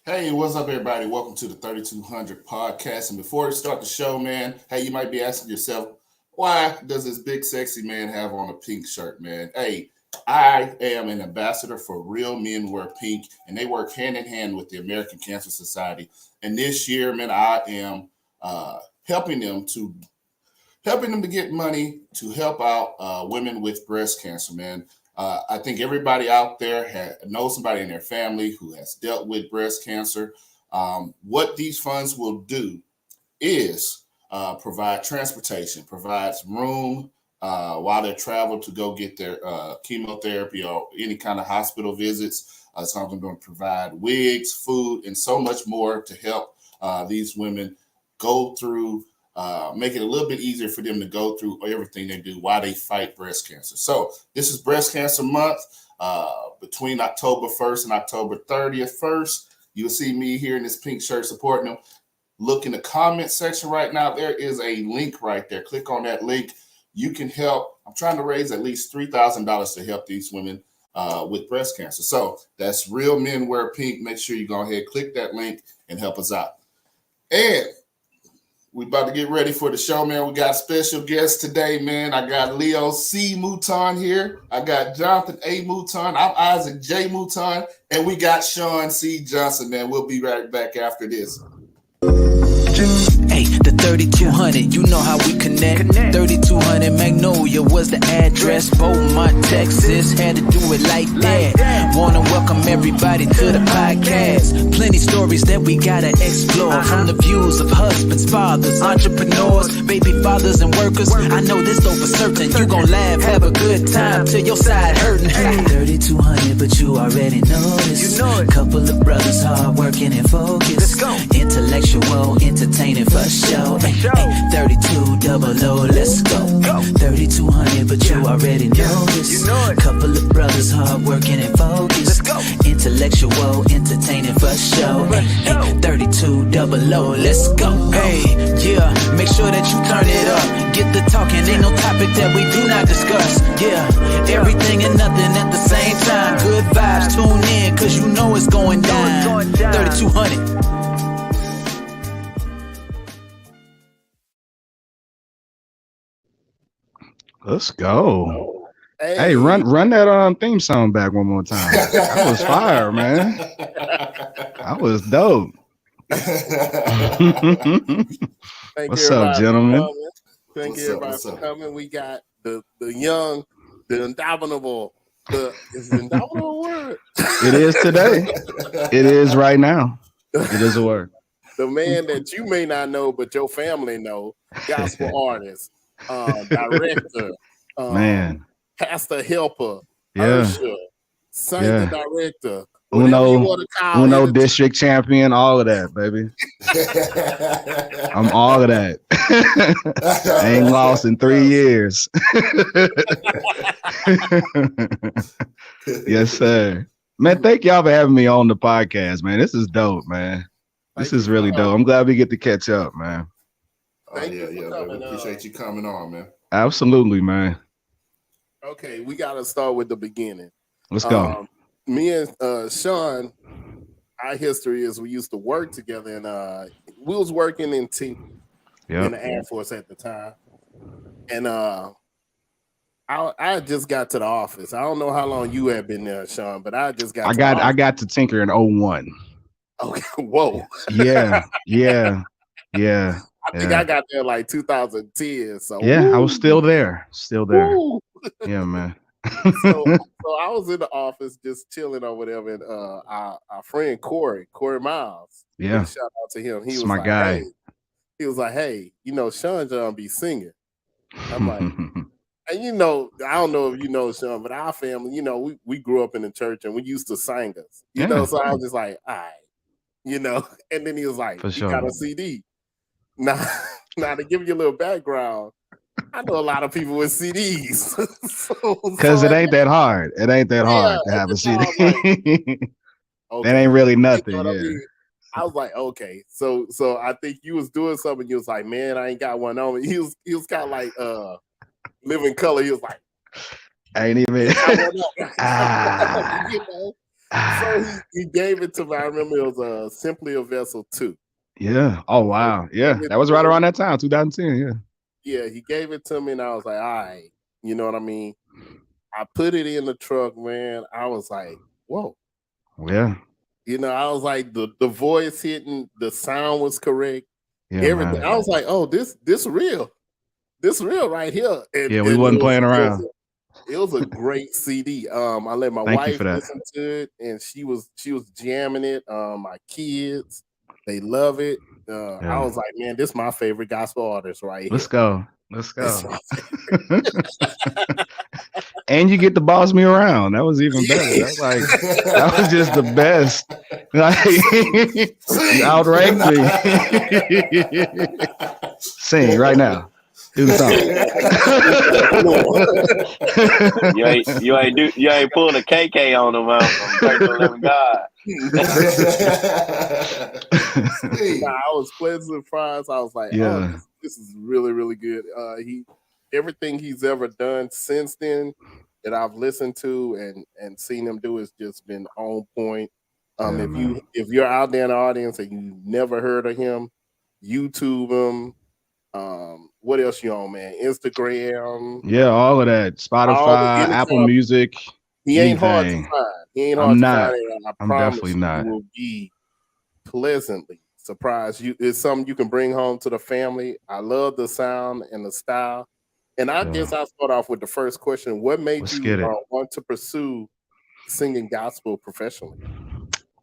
Hey, what's up, everybody? Welcome to the 3200 podcast. And before we start the show, man, hey, you might be asking yourself, why does this big, sexy man have on a pink shirt, man? Hey, I am an ambassador for Real Men Wear Pink, and they work hand in hand with the American Cancer Society. And this year, man, I am helping them to get money to help out women with breast cancer, man. I think everybody out there knows somebody in their family who has dealt with breast cancer. What these funds will do is provide transportation, provides room while they travel to go get their chemotherapy or any kind of hospital visits. Something going to provide wigs, food, and so much more to help these women go through make it a little bit easier for them to go through everything they do while they fight breast cancer. So this is Breast Cancer Month. Between October 1st and October 30th, you'll see me here in this pink shirt supporting them. Look in the comment section right now. There is a link right there. Click on that link. You can help. I'm trying to raise at least $3,000 to help these women with breast cancer. So that's Real Men Wear Pink. Make sure you go ahead, click that link, and help us out. And we about to get ready for the show, man. We got special guests today, man. I got Leo C. Mouton here. I got Jonathan A. Mouton. I'm Isaac J. Mouton. And we got Sean C. Johnson, man. We'll be right back after this. Hey, the 3200, you know how we connect. 3200 Magnolia was the address. Beaumont, Texas, had to do it like that. Wanna welcome everybody to the podcast. Plenty stories that we gotta explore. From the views of husbands, fathers, entrepreneurs, baby fathers and workers. I know this though for certain. You gon' laugh, have a good time till your side hurting. 3200, but you already know this. Couple of brothers hard working and focused. Intellectual, entertaining for show. 32 double O, let's go. 3200, but you already know this. Couple of brothers hard working and focused. Intellectual, entertaining for show. 32 double O, let's go. Hey, yeah, make sure that you turn it up. Get the talking, ain't no topic that we do not discuss. Yeah, everything and nothing at the same time. Good vibes, tune in, cause you know it's going down. 3200. Let's go. Hey, run that theme song back one more time. That was fire, man. That was dope. What's up, gentlemen? Thank you, everybody, for coming. We got the young, the indomitable. Is it indomitable word? It is today. It is right now. It is a word. The man that you may not know, but your family know, gospel artist. Director, man, pastor helper, usher, singer, director, Uno district champion, all of that, baby. I'm all of that. I ain't lost in 3 years. Yes, sir. Man, thank y'all for having me on the podcast, man. This is dope, man. This is really dope. I'm glad we get to catch up, man. Appreciate you coming on, man. Absolutely, man. Okay, we got to start with the beginning. Let's go. Me and Sean, our history is we used to work together, and we was working in the Air Force at the time. And I just got to the office. I don't know how long you had been there, Sean, but I just got. I got to Tinker in 01. Okay, whoa. Yeah. I think I got there like 2010. So I was still there. Yeah, man. so I was in the office just chilling or whatever, and our friend Corey Miles. Yeah, shout out to him. He was my guy. Hey. He was like, "Hey, Sean John be singing." I'm like, and I don't know if you know Sean, but our family, we grew up in the church and we used to sing us. So I was just like, all right, And then he was like, "You got a CD." Now to give you a little background, I know a lot of people with CDs. Because it ain't that hard. It ain't that hard to have a CD. That ain't really nothing. I was like, okay. So I think you was doing something. You was like, man, I ain't got one on me. He was kind of like Living Color. He was like, I ain't even. So he gave it to me. I remember it was Simply a Vessel 2. Yeah. Oh wow. Yeah. That was right around that time, 2010. Yeah. Yeah, he gave it to me and I was like, all right, you know what I mean? I put it in the truck, man. I was like, whoa. Yeah. You know, I was like, the voice hitting, the sound was correct. Yeah, everything. man. I was like, oh, this real. This real right here. Yeah, we wasn't playing around. It was a great CD. I let my wife listen to it, and she was jamming it. My kids, they love it. I was like, man, this is my favorite gospel artist right here. Let's go. And you get to boss me around. That was even better. That's like that was just the best. Like, you outranked me. Sing right now. Do the song. you ain't pulling a KK on them from 1311 God. I was pleasantly surprised. I was like, oh, this is really, really good. Everything he's ever done since then that I've listened to and seen him do has just been on point. If you're out there in the audience and you never heard of him, YouTube him. What else you on, man? Instagram. Yeah, all of that. Spotify, Apple Music. He ain't hard to find. He ain't hard to find. I'm definitely not. You will be pleasantly surprised. It's something you can bring home to the family. I love the sound and the style. And I guess I'll start off with the first question. What made you want to pursue singing gospel professionally?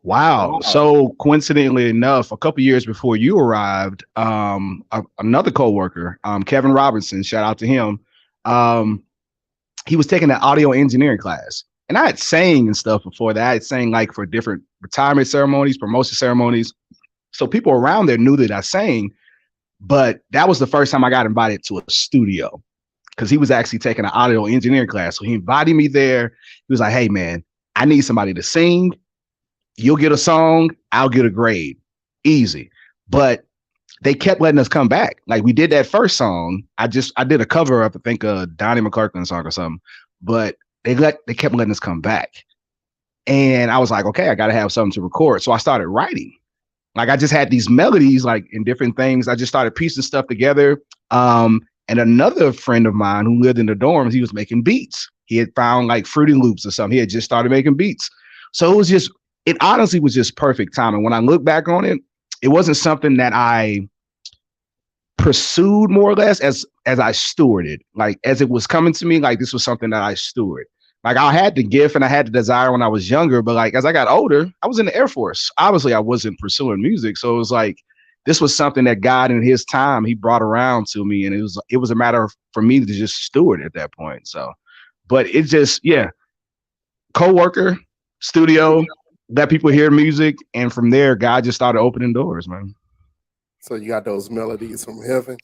Wow. So coincidentally enough, a couple years before you arrived, another coworker, Kevin Robinson, shout out to him. He was taking an audio engineering class, and I had sang and stuff before that. I had sang like for different retirement ceremonies, promotion ceremonies. So people around there knew that I sang, but that was the first time I got invited to a studio because he was actually taking an audio engineering class. So he invited me there. He was like, hey man, I need somebody to sing. You'll get a song, I'll get a grade. Easy. But they kept letting us come back. Like we did that first song. I did a cover of, I think, a Donnie McClurkin song or something. But they kept letting us come back. And I was like, okay, I gotta have something to record. So I started writing. Like I just had these melodies, like in different things. I just started piecing stuff together. And another friend of mine who lived in the dorms, he was making beats. He had found like Fruity Loops or something. He had just started making beats. So it honestly was just perfect timing. When I look back on it, it wasn't something that I pursued more or less as I stewarded. Like as it was coming to me, like this was something that I stewarded. Like I had the gift and I had the desire when I was younger, but like as I got older, I was in the Air Force. Obviously, I wasn't pursuing music. So it was like this was something that God in his time, he brought around to me. And it was a matter for me to just steward at that point. So, but it just, co-worker, studio, let people hear music, and from there, God just started opening doors, man. So you got those melodies from heaven.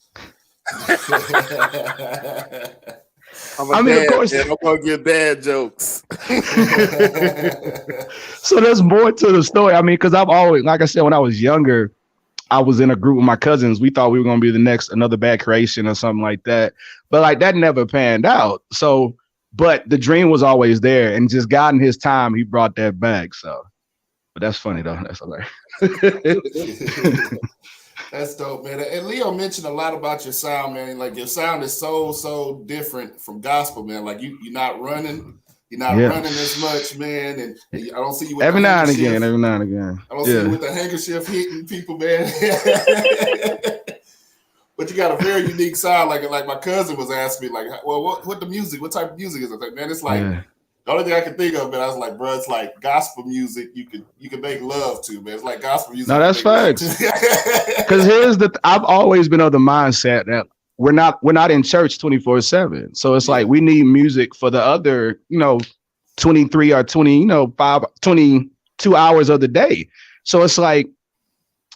Of course, I'm gonna get bad jokes. So there's more to the story. I mean, because I've always, like I said, when I was younger, I was in a group with my cousins. We thought we were gonna be the next Another Bad Creation or something like that, but like that never panned out. So, but the dream was always there, and just God in his time, he brought that back. So. But that's funny though. That's hilarious. That's dope, man. And Leo mentioned a lot about your sound, man. Like your sound is so different from gospel, man. Like you're not running running as much, man. And I don't see you with every now and again. I don't see you with the handkerchief hitting people, man. But you got a very unique sound. Like my cousin was asking me, like, well, what the music? What type of music is it? Like, man, it's like. Yeah. The only thing I can think of, man, I was like, bro, it's like gospel music you can make love to, man. It's like gospel music. No, that's facts. Because I've always been of the mindset that we're not in church 24/7. So it's like we need music for the other, 23 or 22 hours of the day. So it's like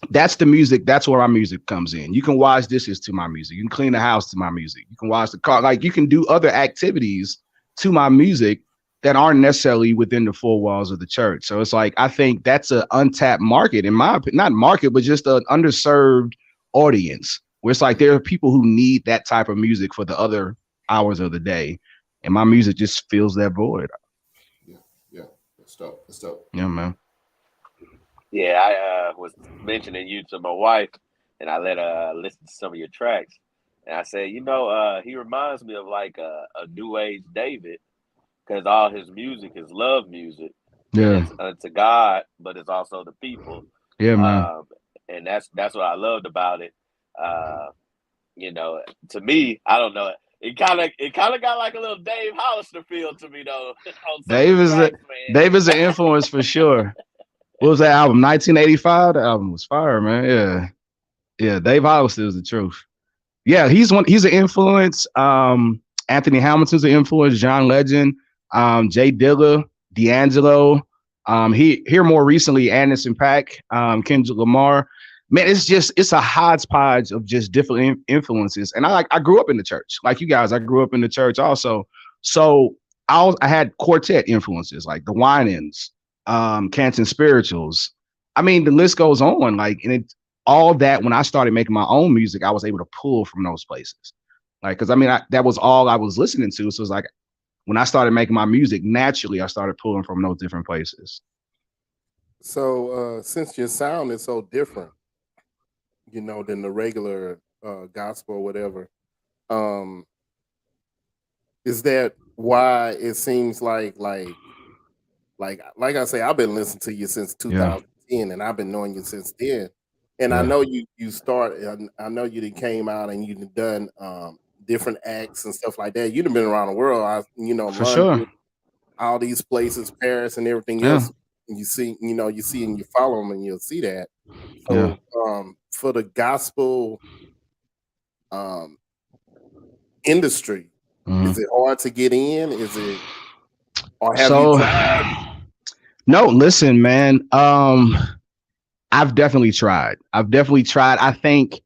that's the music. That's where my music comes in. You can wash dishes to my music. You can clean the house to my music. You can wash the car. Like you can do other activities to my music that aren't necessarily within the four walls of the church. So it's like, I think that's an untapped market, in my opinion, not market, but just an underserved audience where it's like, there are people who need that type of music for the other hours of the day. And my music just fills that void. Yeah. It's dope. It's dope. Yeah, man. Yeah, I was mentioning you to my wife, and I let her listen to some of your tracks. And I said, he reminds me of like a new age David, because all his music is love music. Yeah. It's unto God, but it's also the people. Yeah, man. And that's what I loved about it. To me, I don't know. It kind of got like a little Dave Hollister feel to me though. Dave is an influence for sure. What was that album? 1985. The album was fire, man. Yeah, yeah. Dave Hollister is the truth. Yeah, he's an influence. Anthony Hamilton's an influence. John Legend, Jay Dilla, D'Angelo. Here more recently, Anderson .Paak, Kendrick Lamar. Man, it's a hodgepodge of just different influences. And I grew up in the church, like you guys. I grew up in the church also. So I had quartet influences like the Winans, Canton Spirituals. I mean, the list goes on. Like, and all that when I started making my own music, I was able to pull from those places. Like, because I mean, that was all I was listening to. So it's like when I started making my music, naturally, I started pulling from those different places. So since your sound is so different, than the regular gospel or whatever, is that why it seems like I say, I've been listening to you since 2010, and I've been knowing you since then. And I know you started. I know you came out and you've done different acts and stuff like that. You've been around the world. For London, sure. all these places, Paris, and everything else. And you see and you follow them, and you'll see that. So, for the gospel industry, is it hard to get in? Is it, or have you tried? No, listen, man. I've definitely tried. I think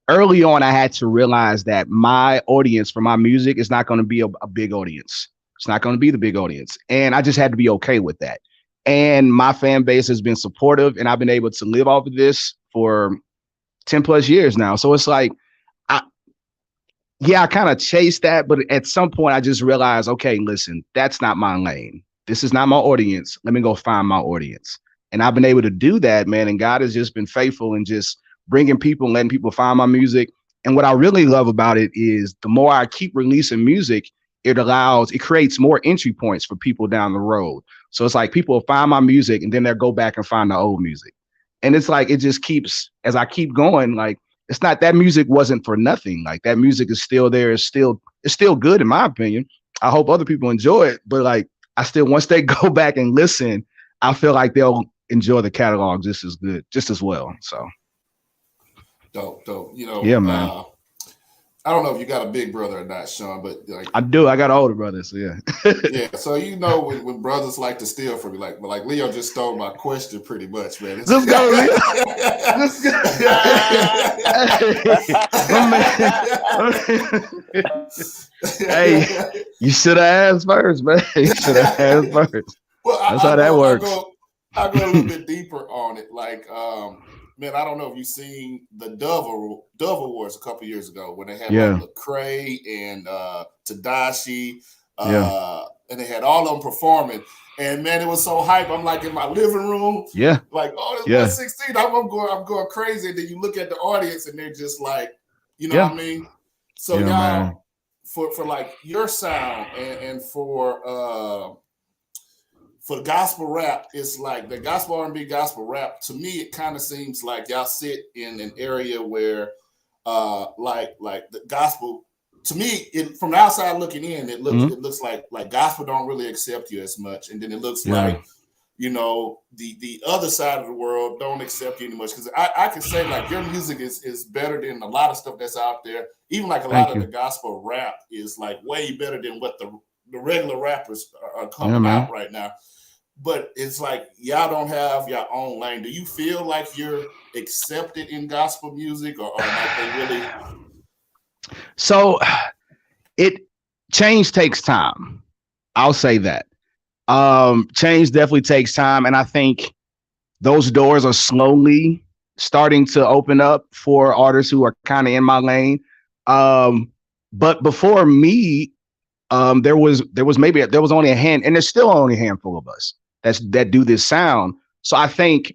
early on, I had to realize that my audience for my music is not going to be a big audience. It's not going to be the big audience. And I just had to be okay with that. And my fan base has been supportive, and I've been able to live off of this for 10 plus years now. So it's like, I kind of chased that. But at some point, I just realized, okay, listen, that's not my lane. This is not my audience. Let me go find my audience. And I've been able to do that, man. And God has just been faithful and just bringing people and letting people find my music. And what I really love about it is the more I keep releasing music, it creates more entry points for people down the road. So it's like people will find my music and then they'll go back and find the old music. And it's like, it just keeps, as I keep going, like, it's not, that music wasn't for nothing. Like, that music is still there. It's still good in my opinion. I hope other people enjoy it, but like, once they go back and listen, I feel like they'll enjoy the catalog just as well. So dope. Yeah, man. I don't know if you got a big brother or not, Sean, but like, I do. I got an older brother, so yeah. Yeah. So when brothers like to steal from me, like Leo just stole my question pretty much, man. Let's go, Leo. Hey, you should have asked first, man. You should have asked first. Well, that's how that works. I'll go a little bit deeper on it. Like, man, I don't know if you've seen the Dove Awards a couple years ago when they had like Lecrae and Tadashi, and they had all of them performing. And man, it was so hype. I'm like in my living room, like, oh, it's 116. I'm going crazy. And then you look at the audience, and they're just like, you know what I mean? So y'all, man, for like your sound and for gospel rap, it's like the gospel R&B, gospel rap. To me, it kind of seems like y'all sit in an area where, like the gospel. To me, from the outside looking in, it looks like gospel don't really accept you as much, and then it looks like, the other side of the world don't accept you much. Because I can say like your music is better than a lot of stuff that's out there. Even like a lot of the gospel rap is like way better than what the regular rappers are coming out right now. But it's like y'all don't have your own lane. Do you feel like you're accepted in gospel music, or like they really? So change takes time. I'll say that. Change definitely takes time. And I think those doors are slowly starting to open up for artists who are kind of in my lane. But before me there was only a hand, and there's still only a handful of us that do this sound. So I think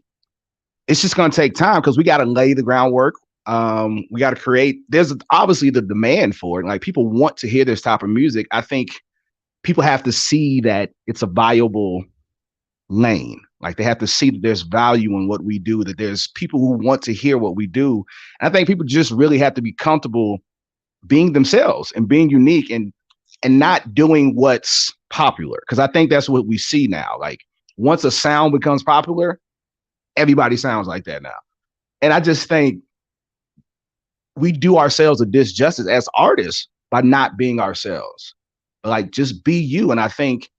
it's just going to take time because we got to lay the groundwork. We got to create. There's obviously the demand for it. Like people want to hear this type of music. I think people have to see that it's a viable lane. Like they have to see that there's value in what we do, that there's people who want to hear what we do. And I think people just really have to be comfortable being themselves and being unique and not doing what's popular. Because I think that's what we see now. Like once a sound becomes popular, everybody sounds like that now. And I just think we do ourselves a disjustice as artists by not being ourselves. Like just be you. And I think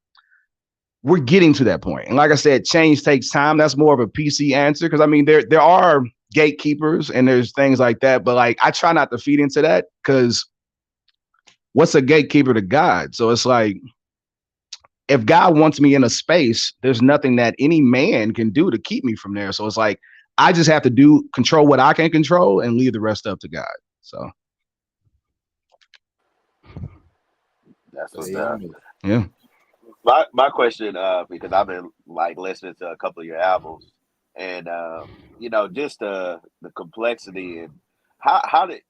we're getting to that point. And like I said, change takes time. That's more of a PC answer. Cause I mean, there are gatekeepers and there's things like that, but like, I try not to feed into that because what's a gatekeeper to God? So it's like, if God wants me in a space, there's nothing that any man can do to keep me from there. So it's like, I just have to control what I can control and leave the rest up to God. So. That's what's up. Yeah. My question, because I've been like listening to a couple of your albums, and you know, just the complexity and how did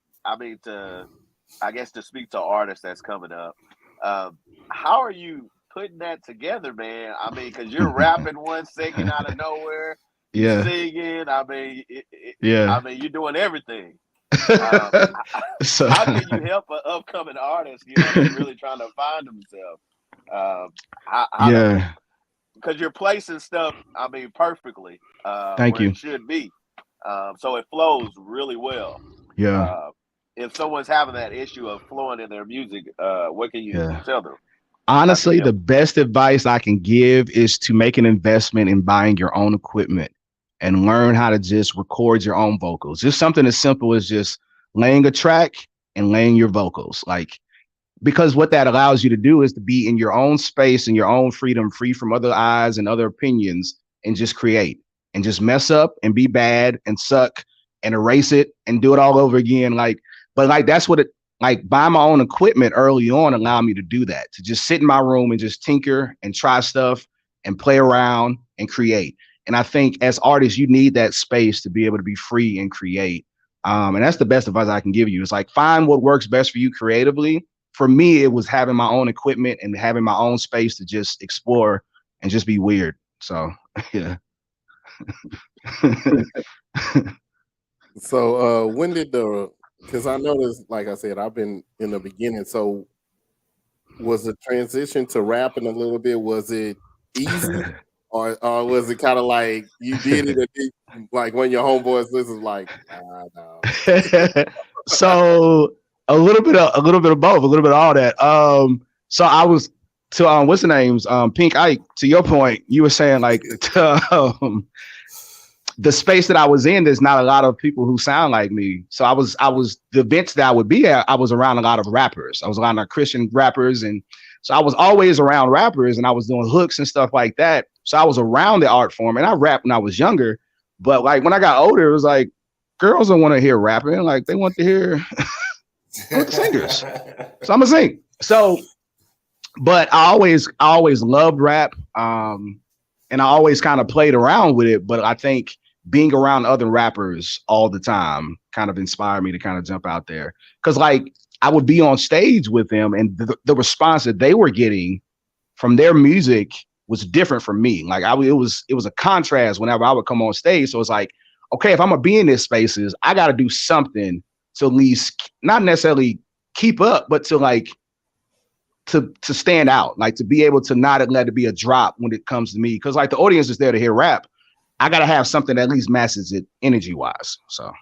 I guess to speak to artists that's coming up, how are you putting that together, man? I mean, because you're rapping 1 second out of nowhere, singing. I mean, I mean, you're doing everything. So how can you help an upcoming artist, you know, that's really trying to find themselves? Because you're placing stuff, I mean, perfectly. Thank you. It should be. So it flows really well. Yeah. If someone's having that issue of flowing in their music, what can you tell them? Honestly, the best advice I can give is to make an investment in buying your own equipment and learn how to just record your own vocals. Just something as simple as just laying a track and laying your vocals. Like, because what that allows you to do is to be in your own space and your own freedom, free from other eyes and other opinions, and just create and just mess up and be bad and suck and erase it and do it all over again. But that's what buying my own equipment early on allowed me to do that, to just sit in my room and just tinker and try stuff and play around and create. And I think as artists, you need that space to be able to be free and create. And that's the best advice I can give you. It's like, find what works best for you creatively. For me, it was having my own equipment and having my own space to just explore and just be weird. So, yeah. So when did because I noticed, like I said, I've been in the beginning. So was the transition to rapping a little bit, was it easy? Or was it kind of like you did it like when your homeboys listen, like, no. So a little bit of both, a little bit of all that. So I was what's the names? Pink Ike, to your point, you were saying like the space that I was in, there's not a lot of people who sound like me. So I was the events that I would be at, I was around a lot of rappers. I was around Christian rappers, and so I was always around rappers, and I was doing hooks and stuff like that. So I was around the art form, and I rapped when I was younger. But like when I got older, it was like girls don't want to hear rapping, like they want to hear singers. So I'm gonna sing. So, but I always loved rap, and I always kind of played around with it. But I think being around other rappers all the time kind of inspired me to kind of jump out there, because like I would be on stage with them, and the response that they were getting from their music was different from me. Like it was a contrast whenever I would come on stage. So it's like, okay, if I'm gonna be in these spaces, I got to do something to at least not necessarily keep up, but to like to stand out, like to be able to not let it be a drop when it comes to me. Because like the audience is there to hear rap, I got to have something that at least matches it energy wise. So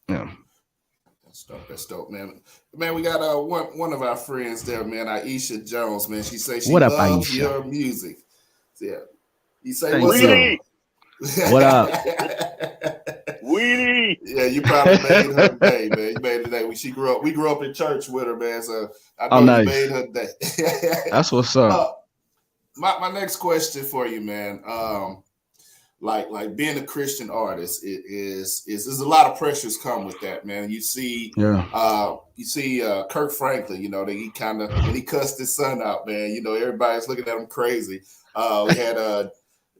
yeah. That's dope, man. Man, we got one of our friends there, man, Aisha Jones, man. She says she what up, loves Aisha? Your music. Yeah. You say Thank what's Weedy. up? What up? Weedy. Yeah, you probably made her day, man. You made her day. We grew up in church with her, man. So I know you made her day. That's what's up. My next question for you, man. like being a Christian artist is there's a lot of pressures come with that, man. You see Kirk Franklin, you know, that he kind of when he cussed his son out, man, you know, everybody's looking at him crazy. We had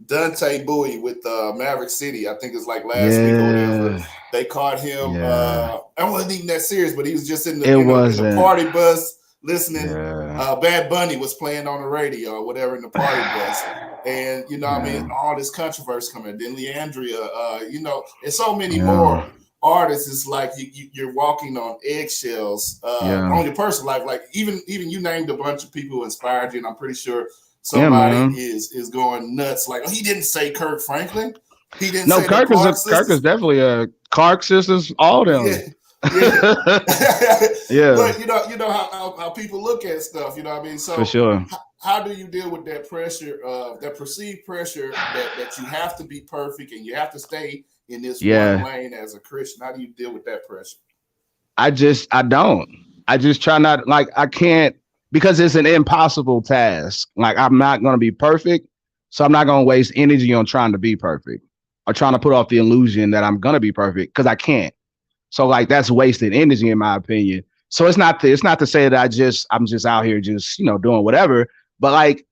Dante Bowie with Maverick City, I think it's like last week or whatever. They caught him. I wasn't even that serious, but he was just in the party bus listening. Bad Bunny was playing on the radio or whatever in the party bus. And, you know, I mean, all this controversy coming. Then Leandria, you know, and so many more artists. It's like you're walking on eggshells on your personal life. Like even you named a bunch of people who inspired you, and I'm pretty sure somebody is going nuts. Like, oh, he didn't say Kirk Franklin. He didn't. No, say Kirk is definitely a Clark sisters. All them. Yeah. But you know how people look at stuff. You know what I mean? So for sure. How do you deal with that pressure, that perceived pressure that you have to be perfect and you have to stay in this one lane as a Christian? How do you deal with that pressure? I don't. I just try not, like, I can't, because it's an impossible task. Like, I'm not going to be perfect, so I'm not going to waste energy on trying to be perfect or trying to put off the illusion that I'm going to be perfect, because I can't. So, like, that's wasted energy, in my opinion. So it's not to say that I'm just out here just, you know, doing whatever. But like,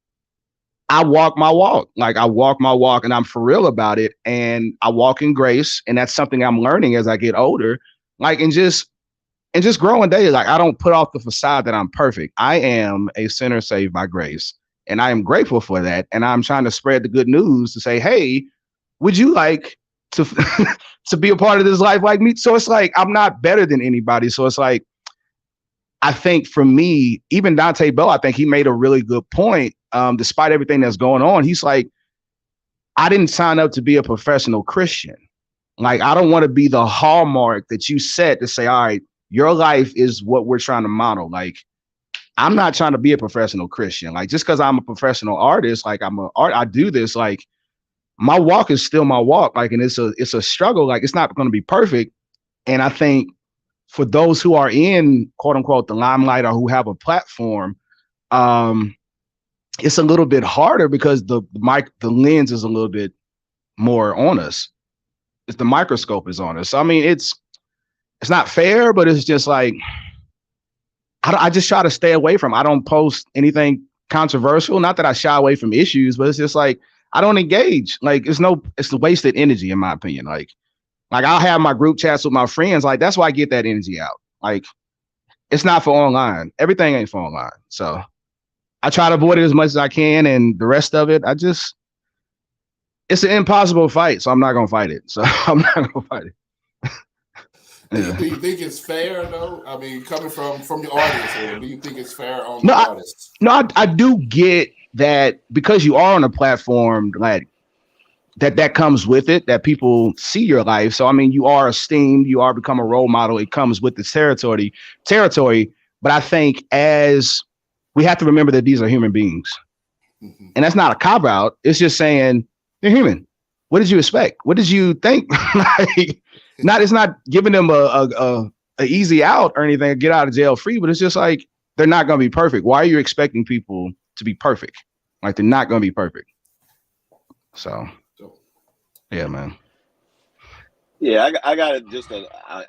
I walk my walk, and I'm for real about it. And I walk in grace. And that's something I'm learning as I get older, like, and just growing daily. Like, I don't put off the facade that I'm perfect. I am a sinner saved by grace. And I am grateful for that. And I'm trying to spread the good news to say, hey, would you like to, to be a part of this life like me? So it's like, I'm not better than anybody. So it's like, I think for me, even Dante Bell, I think he made a really good point. Despite everything that's going on, he's like, I didn't sign up to be a professional Christian. Like, I don't want to be the hallmark that you set to say, all right, your life is what we're trying to model. Like, I'm not trying to be a professional Christian. Like, just because I'm a professional artist, like I do this, like, my walk is still my walk. Like, and it's a struggle. Like, it's not going to be perfect. And I think for those who are in, quote unquote, the limelight or who have a platform, it's a little bit harder because the lens is a little bit more on us. It's the microscope is on us. So, I mean, it's not fair, but it's just like, I just try to stay away from. I don't post anything controversial. Not that I shy away from issues, but it's just like, I don't engage. Like, it's the wasted energy, in my opinion. Like I'll have my group chats with my friends. Like, that's why I get that energy out. Like, it's not for online. Everything ain't for online. So I try to avoid it as much as I can. And the rest of it, it's an impossible fight. So I'm not going to fight it. So I'm not going to fight it. Do you think it's fair, though? I mean, coming from the audience, or do you think it's fair on the artists? I do get that, because you are on a platform, like, that comes with it, that people see your life. So, I mean, you are esteemed, you are become a role model. It comes with the territory. But I think as we have to remember that these are human beings, and that's not a cop out. It's just saying they're human. What did you expect? What did you think? Like, it's not giving them a easy out or anything, get out of jail free, but it's just like, they're not going to be perfect. Why are you expecting people to be perfect? Like, they're not going to be perfect. So, yeah, man. Yeah, I got it.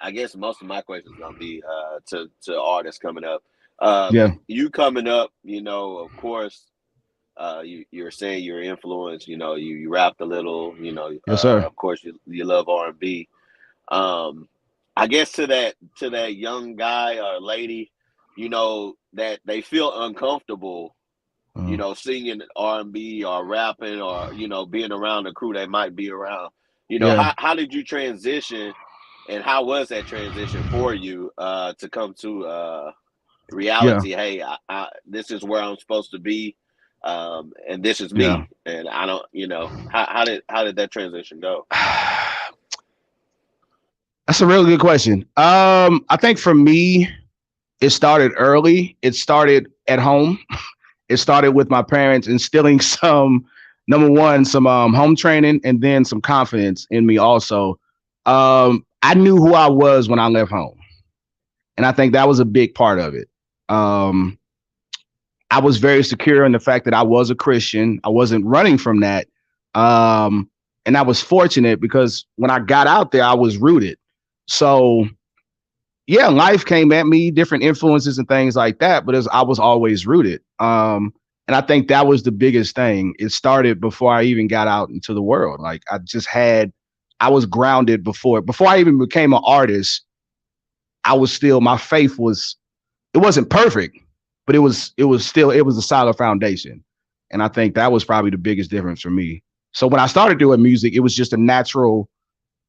I guess most of my questions are gonna be to artists coming up. You coming up, you know, of course, you're saying you're influenced. You know, you rapped a little. You know, yes, sir. Of course, you love R&B. I guess to that young guy or lady, you know, that they feel uncomfortable, you know, singing R&B or rapping or, you know, being around the crew they might be around. You know, how did you transition, and how was that transition for you to come to reality? Hey, I this is where I'm supposed to be, and this is me, and I don't, you know, how did that transition go? That's a really good question. I think for me, it started early. It started at home. It started with my parents instilling some home training, and then some confidence in me also. I knew who I was when I left home, and I think that was a big part of it. I was very secure in the fact that I was a Christian. I wasn't running from that. And And I was fortunate because when I got out there, I was rooted. So yeah, life came at me, different influences and things like that, but I was always rooted. And I think that was the biggest thing. It started before I even got out into the world. Like I was grounded before I even became an artist. My faith it wasn't perfect, but it was a solid foundation. And I think that was probably the biggest difference for me. So when I started doing music, it was just a natural,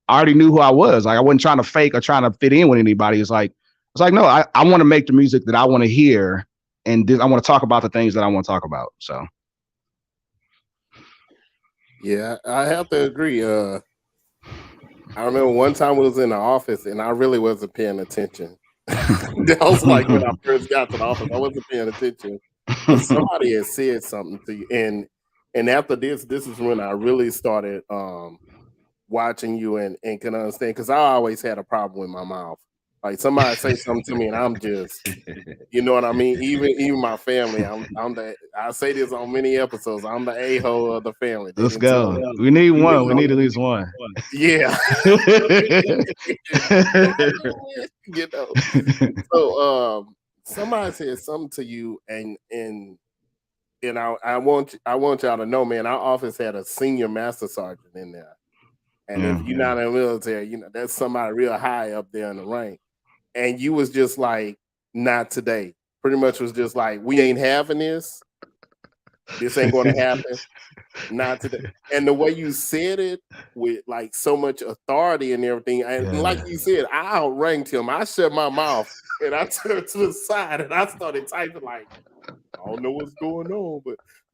I already knew who I was. Like I wasn't trying to fake or trying to fit in with anybody. It's like, no, I want to make the music that I want to hear. And I want to talk about the things that I want to talk about. So. Yeah, I have to agree. I remember one time we was in the office and I really wasn't paying attention. That was like when I first got to the office, I wasn't paying attention. But somebody had said something to you. And after this is when I really started watching you and can understand, because I always had a problem with my mouth. Like somebody say something to me and I'm just, you know what I mean? Even my family, I say this on many episodes, I'm the a-hole of the family. Let's go. We need one. We need at least one. Yeah. You know. So somebody said something to you and I want y'all to know, man, our office had a senior master sergeant in there. And if you're not in the military, you know, that's somebody real high up there in the rank. And you was just like, not today. Pretty much was just like, we ain't having this. This ain't going to happen. Not today. And the way you said it with like so much authority and everything. And like you said, I outranked him. I shut my mouth and I turned to the side and I started typing like, I don't know what's going on,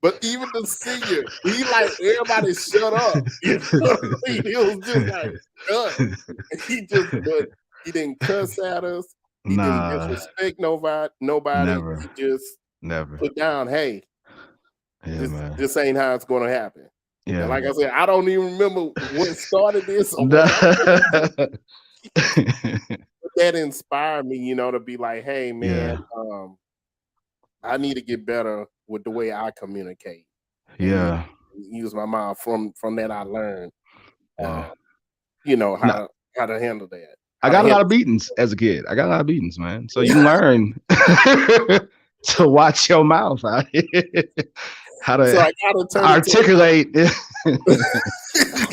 but even the senior, he like everybody shut up. You know what I mean? He was just like, done. But he didn't cuss at us. He didn't disrespect nobody. Never. He just put down, hey, this ain't how it's gonna happen. Yeah. And like I said, I don't even remember what started this. That inspired me, you know, to be like, hey man, I need to get better with the way I communicate. Yeah. Use my mouth. From that I learned you know, how to handle that. I got a lot of beatings as a kid. Man. So you learn to watch your mouth. How to articulate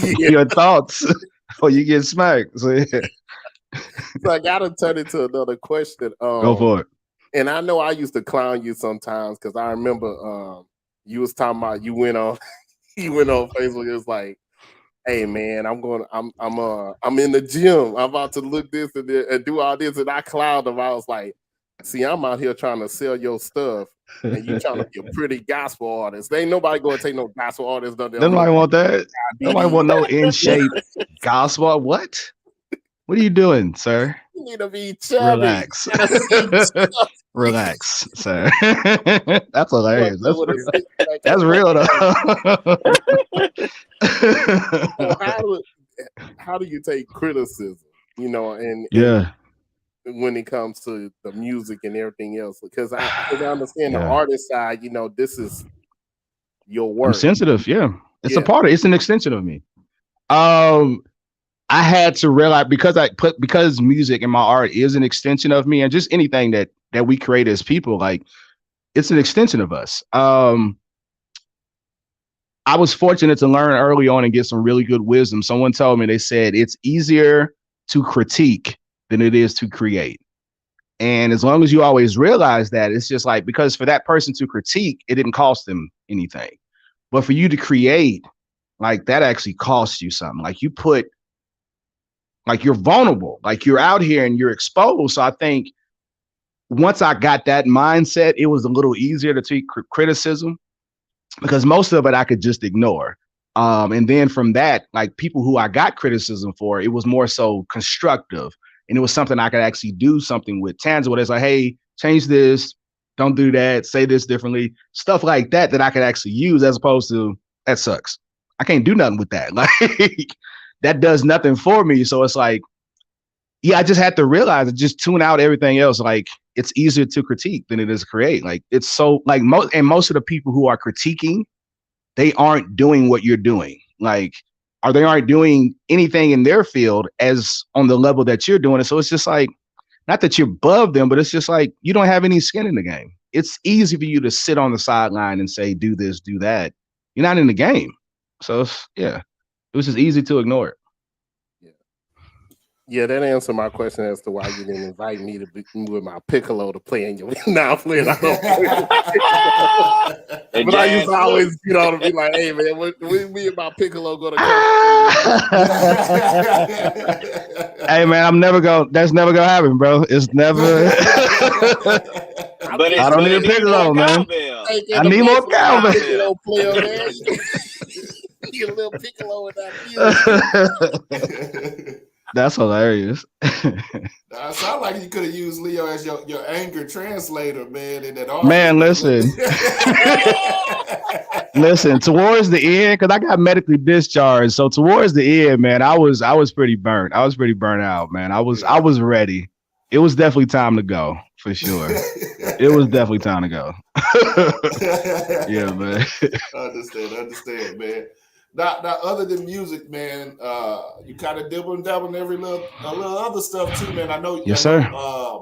your thoughts or you get smacked. So, So I gotta turn it to another question. Go for it. And I know I used to clown you sometimes because I remember you was talking about you went on Facebook. It was like, hey man, I'm in the gym. I'm about to look this and do all this, and I clowned him. I was like, see, I'm out here trying to sell your stuff, and you trying to be a pretty gospel artist. There ain't nobody gonna take no gospel artist. Nobody want that. Nobody want no in shape gospel. What? What are you doing, sir? You need to be chubby. Relax. Relax, sir. That's hilarious. That's real though. So how do you take criticism? You know, and when it comes to the music and everything else, because I understand the artist side. You know, this is your work. I'm sensitive. Yeah, it's a part of. It's an extension of me. I had to realize because music and my art is an extension of me, and just anything that we create as people, like it's an extension of us. I was fortunate to learn early on and get some really good wisdom. Someone told me, they said it's easier to critique than it is to create. And as long as you always realize that, it's just like, because for that person to critique, it didn't cost them anything. But for you to create, like that actually costs you something. Like you're vulnerable, like you're out here and you're exposed. So I think once I got that mindset, it was a little easier to take criticism, because most of it I could just ignore. And then from that, like people who I got criticism for, it was more so constructive. And it was something I could actually do something with tangible. It's like, hey, change this, don't do that, say this differently, stuff like that I could actually use, as opposed to that sucks. I can't do nothing with that. Like that does nothing for me. So it's like, yeah, I just had to realize it, just tune out everything else. Like it's easier to critique than it is to create. Like it's so like most of the people who are critiquing, they aren't doing what you're doing. Like or they aren't doing anything in their field as on the level that you're doing it. So it's just like, not that you're above them, but it's just like you don't have any skin in the game. It's easy for you to sit on the sideline and say, do this, do that. You're not in the game. So yeah, it was just easy to ignore it. Yeah, that answered my question as to why you didn't invite me to be with my piccolo to play in your. Now I'm playing. But I used to always, to be like, "Hey, man, when me and my piccolo go to?" Hey, man, that's never gonna happen, bro. It's never. I don't need a piccolo, man. I need more cowbell. Piccolo player, man. Get a little piccolo in that music. That's hilarious. Sound like you could have used Leo as your anger translator, man. In that man, listen. Listen, towards the end, because I got medically discharged. So towards the end, man, I was pretty burnt. I was pretty burnt out, man. I was ready. It was definitely time to go, for sure. It was definitely time to go. Yeah, man. Understand, man. Now, other than music, man, you kind of dibble and dabble in every little other stuff too, man. I know. Yes, sir.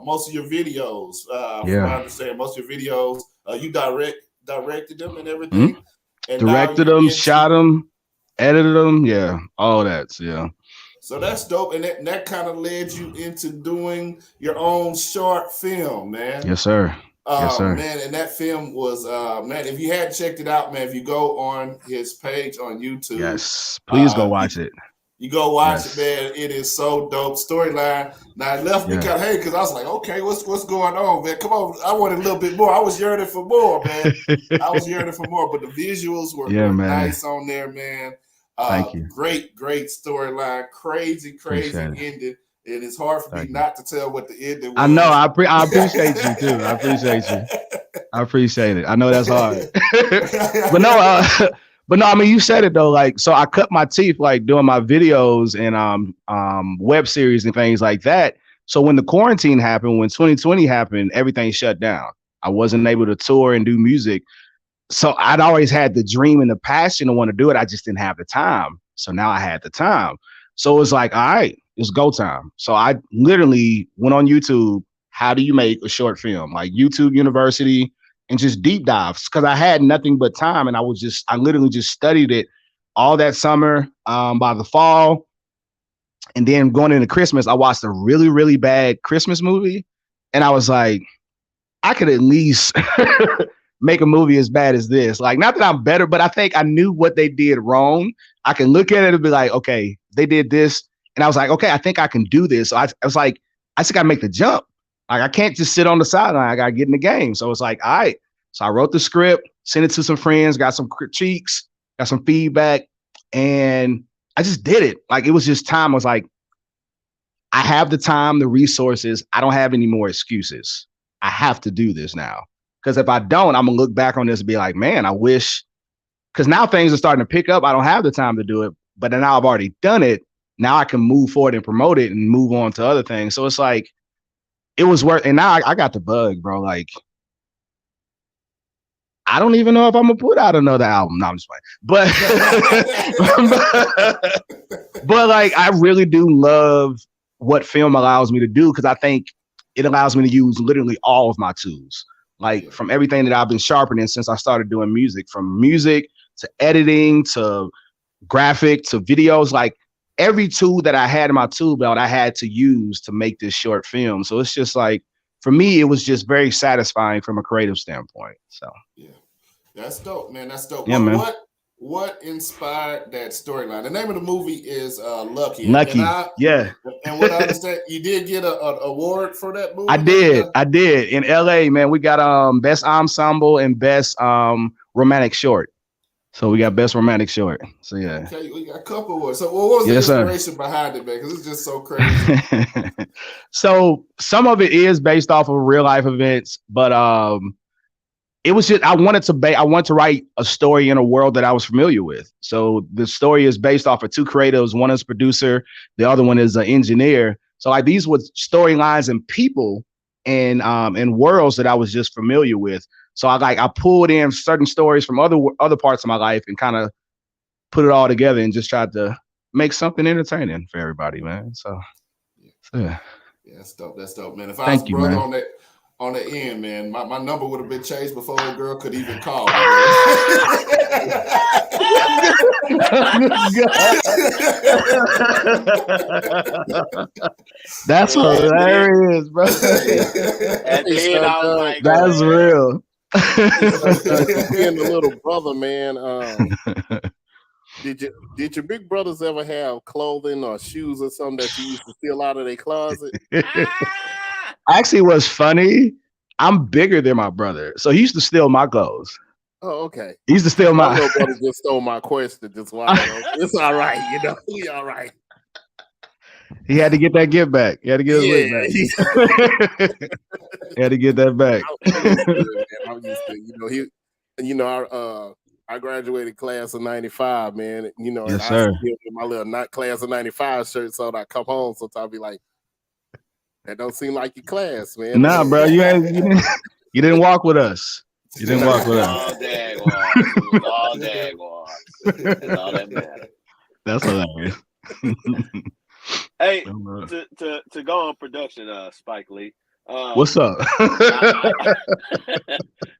Most of your videos, from what I understand, most of your videos, you directed them and everything. Mm-hmm. And directed them, shot them, edited them, yeah, all that, yeah. So that's dope, and that kind of led you into doing your own short film, man. Yes, sir. Yes, sir. Man, and that film was man, if you hadn't checked it out, man, if you go on his page on YouTube, yes, please go watch it. You go watch it, man. It is so dope. Storyline. Now it left me kind of because I was like, okay, what's going on, man? Come on, I wanted a little bit more. I was yearning for more, man. I was yearning for more, but the visuals were nice on there, man. Thank you. Great storyline. Crazy ending. It is hard for me not to tell what the ending was. I know. I appreciate you too. I appreciate you. I appreciate it. I know that's hard. But no, I mean, you said it though. Like, so I cut my teeth like doing my videos and web series and things like that. So when the quarantine happened, when 2020 happened, everything shut down. I wasn't able to tour and do music. So I'd always had the dream and the passion to want to do it. I just didn't have the time. So now I had the time. So it was like, all right, it's go time. So I literally went on YouTube. How do you make a short film? Like YouTube University, and just deep dives, because I had nothing but time. And I literally just studied it all that summer. By the fall, and then going into Christmas, I watched a really, really bad Christmas movie. And I was like, I could at least make a movie as bad as this. Like, not that I'm better, but I think I knew what they did wrong. I can look at it and be like, okay, they did this. And I was like, okay, I think I can do this. So I was like, I just got to make the jump. Like, I can't just sit on the sideline. I got to get in the game. So it's like, all right. So I wrote the script, sent it to some friends, got some critiques, got some feedback, and I just did it. Like, it was just time. I was like, I have the time, the resources. I don't have any more excuses. I have to do this now. Because if I don't, I'm going to look back on this and be like, man, I wish. Because now things are starting to pick up. I don't have the time to do it. But now I've already done it. Now I can move forward and promote it and move on to other things. So it's like, it was worth. And now I got the bug, bro. Like, I don't even know if I'm going to put out another album. No, I'm just playing. But like, I really do love what film allows me to do, because I think it allows me to use literally all of my tools. Like, from everything that I've been sharpening since I started doing music, from music to editing to graphic to videos, like every tool that I had in my tool belt, I had to use to make this short film. So it's just like, for me, it was just very satisfying from a creative standpoint. So yeah, that's dope, man. That's dope. Yeah, man. What inspired that storyline? The name of the movie is Lucky. Lucky. Yeah. And what I understand, you did get an award for that movie. I did. In LA, man, we got best ensemble and best romantic short. So we got best romantic short. So yeah. Okay, we got a couple awards. So what was the inspiration behind it, man? Because it's just so crazy. So some of it is based off of real life events, but it was just I wanted to write a story in a world that I was familiar with. So the story is based off of two creatives. One is producer, the other one is an engineer. So like, these were storylines and people and worlds that I was just familiar with. So I pulled in certain stories from other parts of my life and kind of put it all together and just tried to make something entertaining for everybody, man. So yeah. Yeah, that's dope. That's dope, man. If I Thank was you, brother man. on the end, man, my number would have been changed before old girl could even call. That's hilarious, bro. At the end, I was like, that's real. Being the little brother, man. Did your big brothers ever have clothing or shoes or something that you used to steal out of their closet? Actually, what's funny, I'm bigger than my brother, so he used to steal my clothes. Oh, okay. He used to steal My my. little brother just stole my question. Just why? It's all right, He all right. He had to get that gift back. He had to get his lick back. He had to get that back. I was used to, I graduated class of '95, man. Yes, and sir. I still get my little not class of '95 shirt, so I come home sometimes I'll be like, that don't seem like your class, man. Nah, bro, you didn't walk with us. You didn't walk with us. All daggone. All daggone. That's all that matters. That's hilarious. Hey, to go on production, Spike Lee. What's up?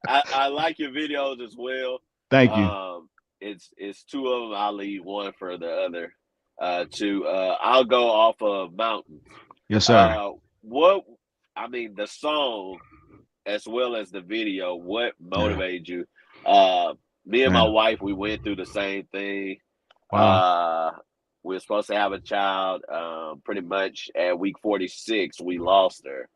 I like your videos as well. Thank you. It's two of them. I'll leave one for the other. I'll go off of Mountain. Yes, sir. The song as well as the video, what motivated you? Me and my wife, we went through the same thing. Wow. We were supposed to have a child. Pretty much at week 46, we lost her.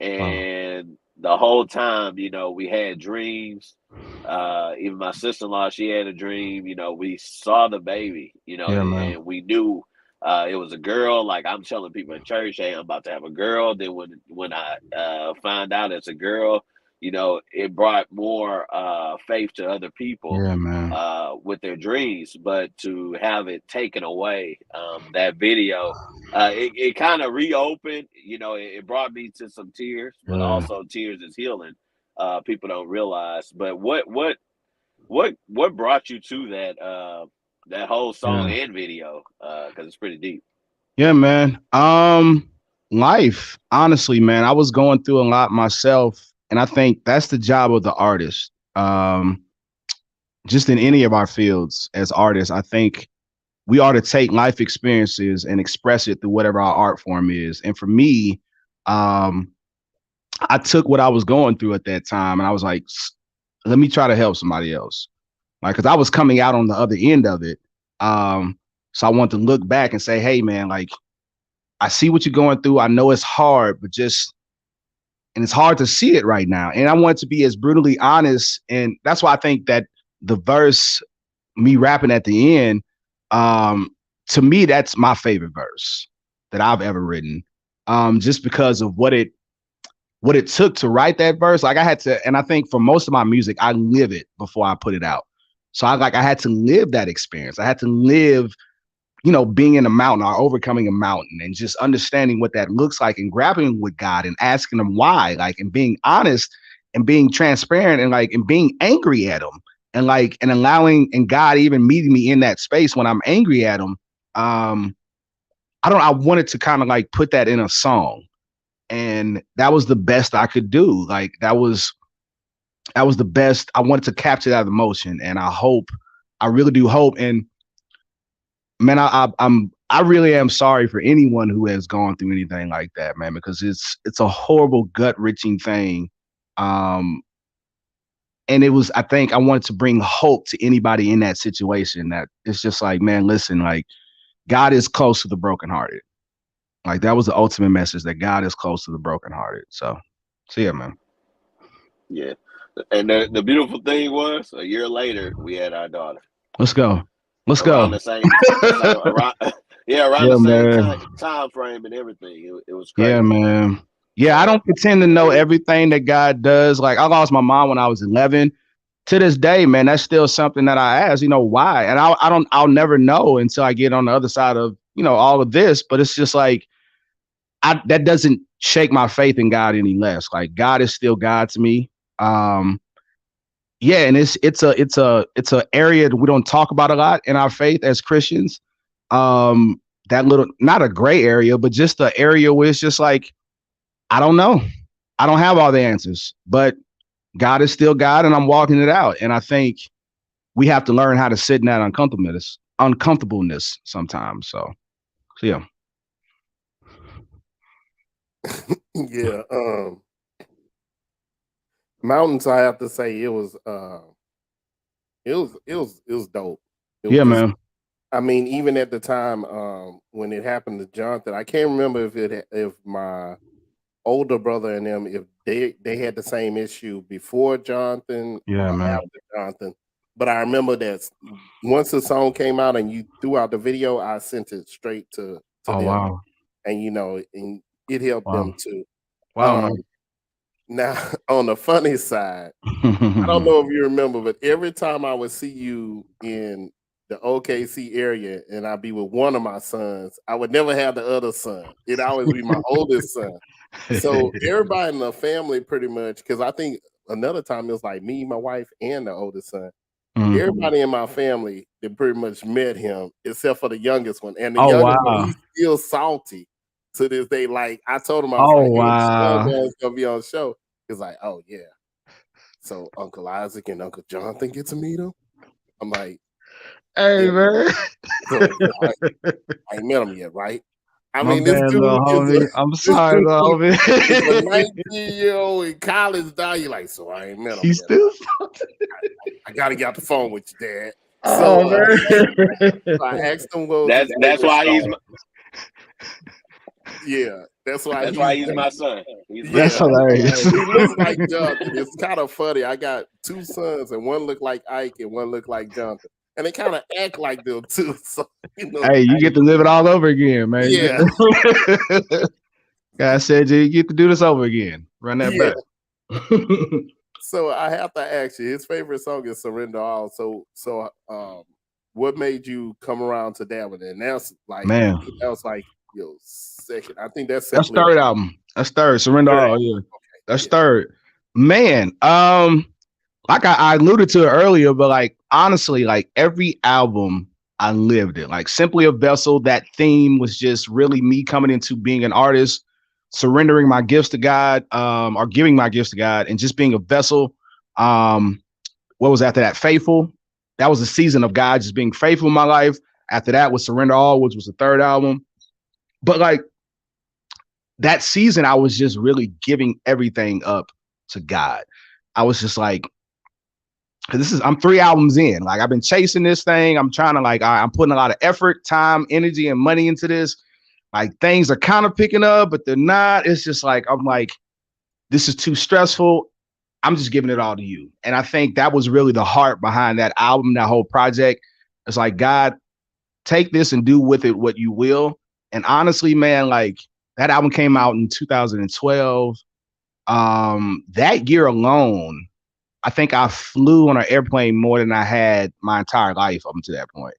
And the whole time, we had dreams. Even my sister-in-law, she had a dream. We saw the baby, and we knew it was a girl. Like I'm telling people in church, hey, I'm about to have a girl. Then when I find out it's a girl, it brought more faith to other people with their dreams. But to have it taken away, that video, it kind of reopened. It brought me to some tears, but also tears is healing. People don't realize. But what brought you to that whole song and video? Because it's pretty deep. Yeah, man. Life, honestly, man. I was going through a lot myself. And I think that's the job of the artist. Just in any of our fields as artists, I think we ought to take life experiences and express it through whatever our art form is. And for me, I took what I was going through at that time and I was like, let me try to help somebody else. Like, cause I was coming out on the other end of it. So I want to look back and say, hey man, like I see what you're going through. I know it's hard, but and it's hard to see it right now. And I want to be as brutally honest. And that's why I think that the verse, me rapping at the end, to me, that's my favorite verse that I've ever written. Just because of what it took to write that verse. Like I had to, and I think for most of my music, I live it before I put it out. So I had to live that experience. I had to live, being in a mountain or overcoming a mountain and just understanding what that looks like and grappling with God and asking him why, like, and being honest and being transparent and being angry at him and allowing and God even meeting me in that space when I'm angry at him. I wanted to kind of put that in a song, and that was the best I could do. Like that was the best. I wanted to capture that emotion, and I really do hope. And man, I really am sorry for anyone who has gone through anything like that, man, because it's a horrible, gut-wrenching thing. And I think I wanted to bring hope to anybody in that situation, that it's just like, man, listen, like God is close to the brokenhearted. Like that was the ultimate message, that God is close to the brokenhearted. So yeah, man. Yeah. And the beautiful thing was, a year later, we had our daughter. Let's go. Around the same time frame and everything. It was crazy. Yeah, man. Yeah, I don't pretend to know everything that God does. Like I lost my mom when I was 11. To this day, man, that's still something that I ask, why? And I'll never know until I get on the other side of, all of this. But it's just like, that doesn't shake my faith in God any less. Like God is still God to me. Yeah, and it's a area that we don't talk about a lot in our faith as Christians. that little, not a gray area, but just the area where it's just like, I don't know. I don't have all the answers, but God is still God and I'm walking it out. And I think we have to learn how to sit in that uncomfortableness sometimes. So yeah. Yeah. Mountains, I have to say it was dope. It Yeah, was just, man. I mean, even at the time when it happened to Jonathan, I can't remember if my older brother and them, if they had the same issue before Jonathan Yeah, or man. after Jonathan. But I remember that once the song came out and you threw out the video, I sent it straight to Oh, them. wow. And and it helped Wow. them too. Wow, Now on the funny side, I don't know if you remember, but every time I would see you in the OKC area and I'd be with one of my sons, I would never have the other son. It'd always be my oldest son. So everybody in the family pretty much, because I think another time it was like me, my wife, and the oldest son. Mhm. Everybody in my family, they pretty much met him, except for the youngest one. And the Oh, youngest one, wow. he's still salty to this day. Like I told him, I was Oh, like, hey, wow. Sean gonna be on the show. He's like, oh yeah. So Uncle Isaac and Uncle Jonathan get to meet him. I'm like, Hey, yeah, man. so I ain't met him yet, right? I My mean, this bad, dude little homie. I'm sorry, little is a homie. 19-year-old in college now. You're like, so I ain't met him He's yet. still. I gotta get off the phone with you, Dad. Oh, So man. I asked him what was his That's favorite why he's song. Yeah, that's why he's my son. That's hilarious. He looks like Jonathan. It's kind of funny. I got two sons, and one look like Ike, and one look like Jonathan, and they kind of act like them too. So Hey, you get to live it all over again, man. Yeah. God said you get to do this over again. Run that Yeah. back. So I have to ask you, his favorite song is "Surrender All." So what made you come around to that one? And that's like, Man. that was like your second. I think that's third album. That's third. Surrender All. Yeah, Okay. that's third. Man, like I alluded to it earlier, but like honestly, like every album I lived it. Like Simply a Vessel, that theme was just really me coming into being an artist, surrendering my gifts to God, or giving my gifts to God, and just being a vessel. What was after that? Faithful. That was a season of God just being faithful in my life. After that was Surrender All, which was the third album. But like that season, I was just really giving everything up to God. I was just like, because I'm 3 albums in. Like I've been chasing this thing. I'm trying to like, I'm putting a lot of effort, time, energy, and money into this. Like things are kind of picking up, but they're not. It's just like, I'm like, this is too stressful. I'm just giving it all to you. And I think that was really the heart behind that album, that whole project. It's like, God, take this and do with it what you will. And honestly, man, like that album came out in 2012. That year alone, I think I flew on an airplane more than I had my entire life up until that point.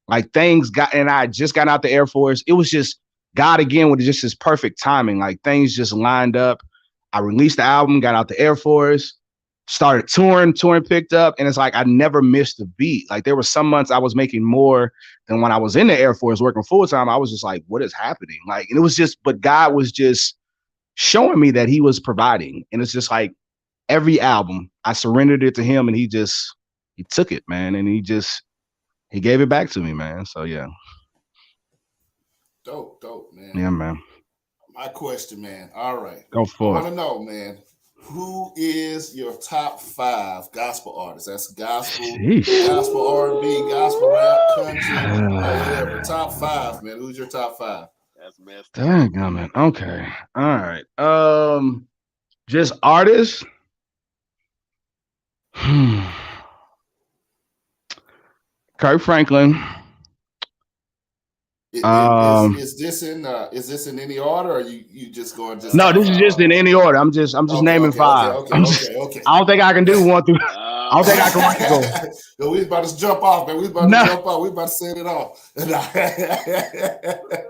Like things got, and I just got out the Air Force. It was just God again with just his perfect timing. Like things just lined up. I released the album, got out the Air Force, started touring picked up. And it's like, I never missed a beat. Like there were some months I was making more than when I was in the Air Force working full time. I was just like, what is happening? Like, and it was just, but God was just showing me that he was providing. And it's just like every album, I surrendered it to him and he took it, man. And he gave it back to me, man. So yeah. Dope, man. Yeah, man. My question, man. All right. Go for I it. want to know, man, who is your top 5 gospel artists? That's gospel, gospel R&B, gospel rap, country, whatever. Top 5, man. Who's your top 5? That's messed up. Dang, man. Okay. All right. Just artists. Kirk Franklin. Is this in any order, or you just going just? No, this is just in any order. I'm just naming 5. Okay. I don't think I can do 1 through. I don't think I can go. We about to jump off, man. We about to jump off. We about to set it off.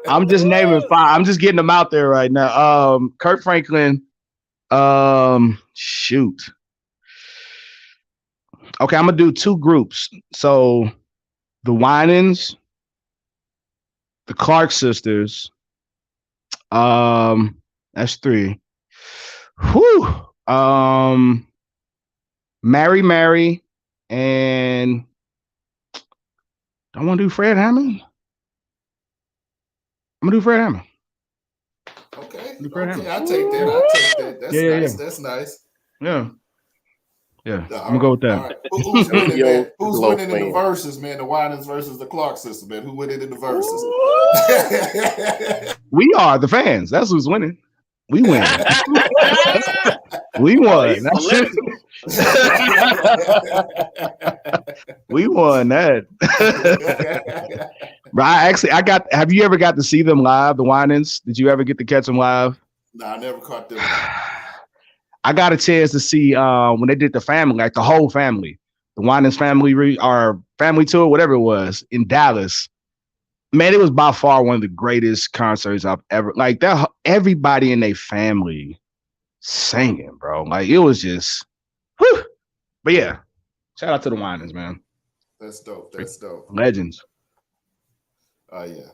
I'm just naming 5. I'm just getting them out there right now. Kirk Franklin. Shoot. Okay, I'm gonna do 2 groups. So the Winans the Clark sisters. That's 3. Whew. Mary, and I want to do Fred Hammond. I'm gonna do Fred Hammond. Okay, Fred okay, Hammond. I take that. That's nice. That's nice. Yeah. I'm All gonna go with that. All right. Who's winning, man? Who's Low winning in the fan. verses, man? The Winans versus the Clark sisters, man. Who winning in the verses? We are the fans. That's who's winning. We win. We won. he's political. We won that. But have you ever got to see them live, the Winans? Did you ever get to catch them live? No, I never caught them. I got a chance to see when they did the family, like the whole family, the Winans family or family tour, whatever it was, in Dallas. Man, it was by far one of the greatest concerts I've ever like. That everybody in their family singing, bro. Like it was just, whew. But yeah, shout out to the Winans, man. That's dope. That's dope. Legends. Oh yeah.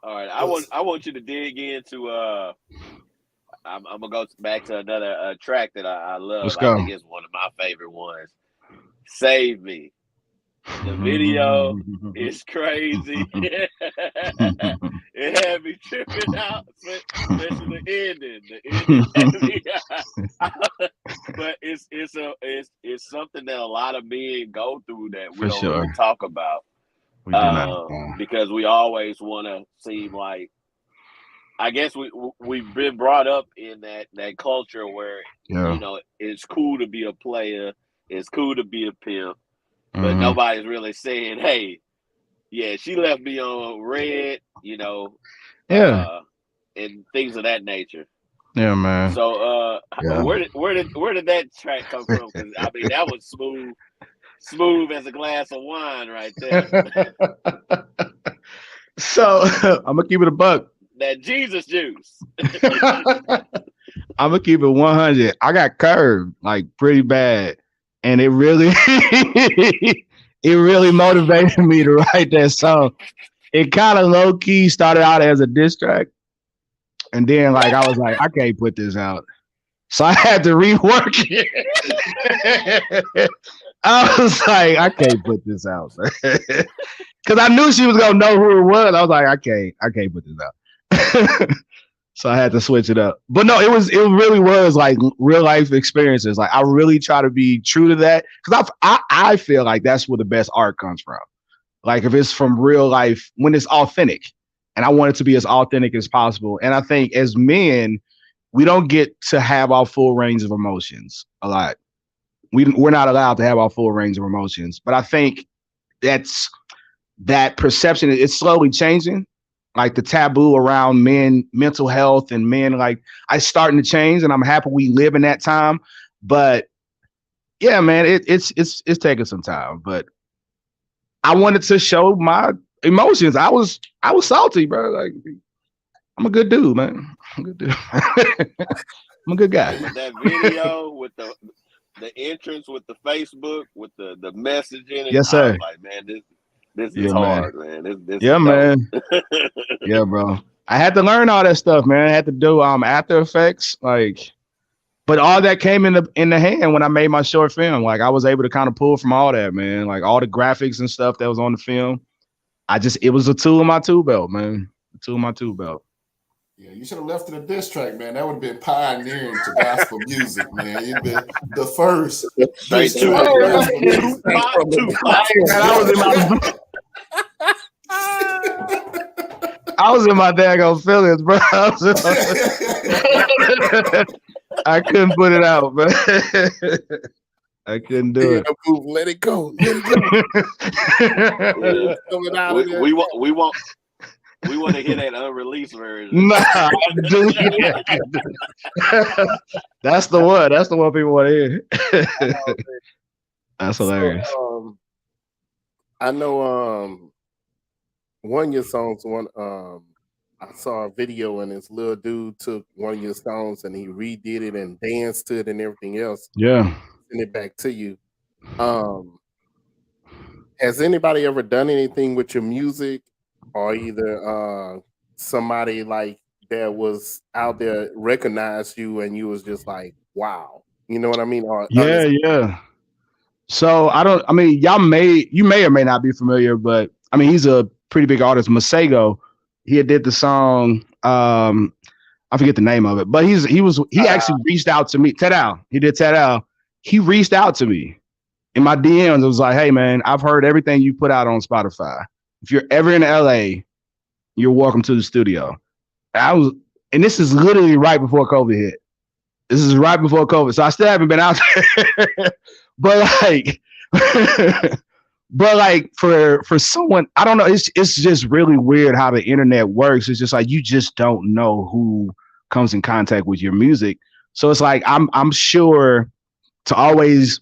All right, I want you to dig into. I'm gonna go back to another track that I love. Let's go. I think it's one of my favorite ones. Save Me. The video is crazy. It had me tripping out, especially the ending. But it's something that a lot of men go through that we don't really talk about. Because we always want to seem like, I guess we've been brought up in that culture where you know it's cool to be a player, it's cool to be a pimp. But nobody's really saying, hey, yeah, she left me on red, you know, and things of that nature. Yeah, man. So where did that track come from? Because I mean, that was smooth as a glass of wine right there. So I'm gonna keep it a buck. That Jesus juice. I'm gonna keep it 100. I got curved like pretty bad. And it really motivated me to write that song. It kind of low key started out as a diss track. And then like I was like, I can't put this out. So I had to rework it. I was like, I can't put this out. Cause I knew she was gonna know who it was. I was like, I can't put this out. So I had to switch it up. But no, it really was like real life experiences. Like I really try to be true to that because I feel like that's where the best art comes from. Like if it's from real life, when it's authentic, and I want it to be as authentic as possible. And I think as men, we don't get to have our full range of emotions a lot. We're not allowed to have our full range of emotions. But I think that perception is slowly changing. Like the taboo around men, mental health and men, like it's starting to change, and I'm happy we live in that time. But yeah, man, it's taking some time. But I wanted to show my emotions. I was salty, bro. Like I'm a good dude, man. I'm a good dude. I'm a good guy. That video with the entrance with the Facebook with the messaging. Yes, sir. I was like, man, this is hard, man. This yeah, man. Yeah, bro. I had to learn all that stuff, man. I had to do After Effects, like, but all that came in the hand when I made my short film. Like, I was able to kind of pull from all that, man. Like all the graphics and stuff that was on the film. It was a tool in my tool belt, man. A tool in my tool belt. Yeah, you should have left it a diss track, man. That would have been pioneering to gospel music, man. You'd been the first. Straight to I was in my daggone feelings, bro. I couldn't put it out, man. I couldn't do it. Let it go. Coming out of there. We want to hear that unreleased version. Nah, dude. That's the one. That's the one people want to hear. That's hilarious. So, I know one of your songs, I saw a video and this little dude took one of your songs and he redid it and danced to it and everything else. Yeah. Send it back to you. Has anybody ever done anything with your music or either somebody like that was out there recognized you and you was just like, wow, you know what I mean? Or Yeah. So you may or may not be familiar, but I mean, he's a pretty big artist. Masego, he did the song. I forget the name of it, but he actually reached out to me. Tadal, he did Tadal. He reached out to me in my DMs. It was like, hey man, I've heard everything you put out on Spotify. If you're ever in LA, you're welcome to the studio. And this is literally right before COVID hit. This is right before COVID. So I still haven't been out there. but like for someone, I don't know, it's just really weird how the internet works. It's just like you just don't know who comes in contact with your music. So it's like I'm sure to always